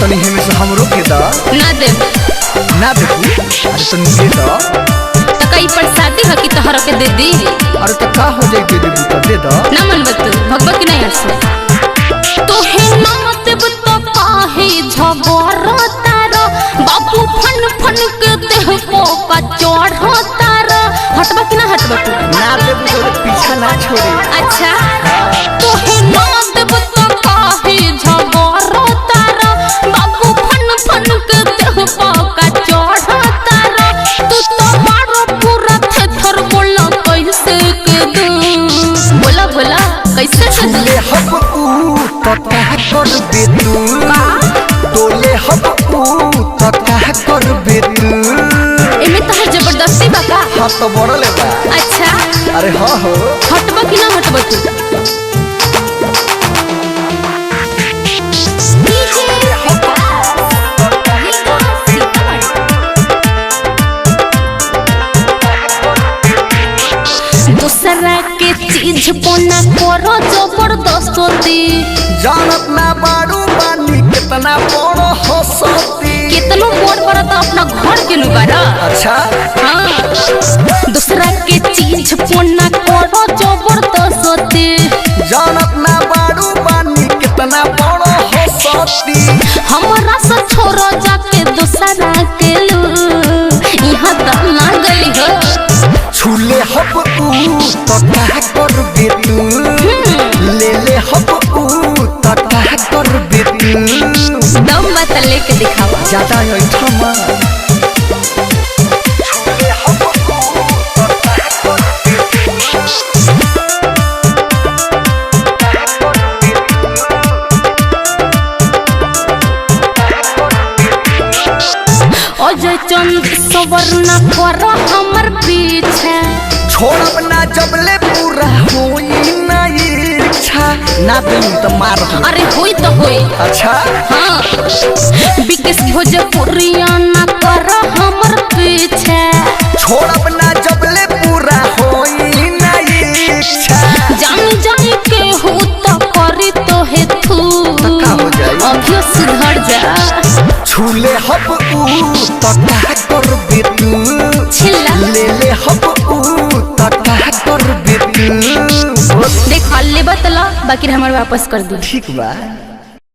तनी हमें से हमरो के दा ना दे ना दे अरे तनी दे दा तो कई प्रसादी है कि तोहरा के दे दी। अरे तो का हो जाई दे दे दे दा ना मन बत भगवा की नहीं हंस तो है ना देव तो काहे झगड़ तारा बाबू फन फन के देह को का चढ़ तारा हटबा कि ना हटबा तू ना दे तो पीछा ना छोड़े। अच्छा तो है ना देव तो काहे झगड़ तारा बाबू फन फन के देह को का चढ़ तारा तू तो मारो पूरा थर बोला कैसे के दू बोला बोला कैसे छूले हब तो कह कर बे तू डोले हब तो कह कर बे तू एमे तहर जबरदस्ती बा का। हां तो बड़ ले बा। अच्छा अरे हां हो हटबा कि ना हटबा तू दूसरा के चीज पोना करो जबरदस्ती जानत ना बाड़ू बानी कितना बड़ हंसती कितनो बोर पड़ा तो अपना घर के लुगारा। अच्छा हाँ दूसरा के चीज पोना करो जबरदस्ती जानत ना बाड़ू बानी कितना बड़ हंसती हमारा से छोरो जाके दूसरा के लू यहाँ तक ना गली हो छूले हब तो कह कर बे तू ले ले हब तो कह कर बे तू दम बात लेके दिखावा ज्यादा ऐठमा छूले हब तो कह कर बे अजय चंद सवरना कर हमर पीछे छोड़ब ना जबले पूरा होई ना इच्छा ना तुम तो मार अरे होई तो होई। अच्छा हाँ विकेश भोजपुरिया ना कर हमर पीछे छोड़ब ना जबले पूरा होई ना इच्छा जानी जानी के हो तो करी तो है थू का हो जाई अभियो सुधर जा छूले हब तो कह कर बे तू छिल्ला ले ले हब तो कह कर बे तू देख ले बतला बाकी हमारे वापस कर दी। ठीक बा।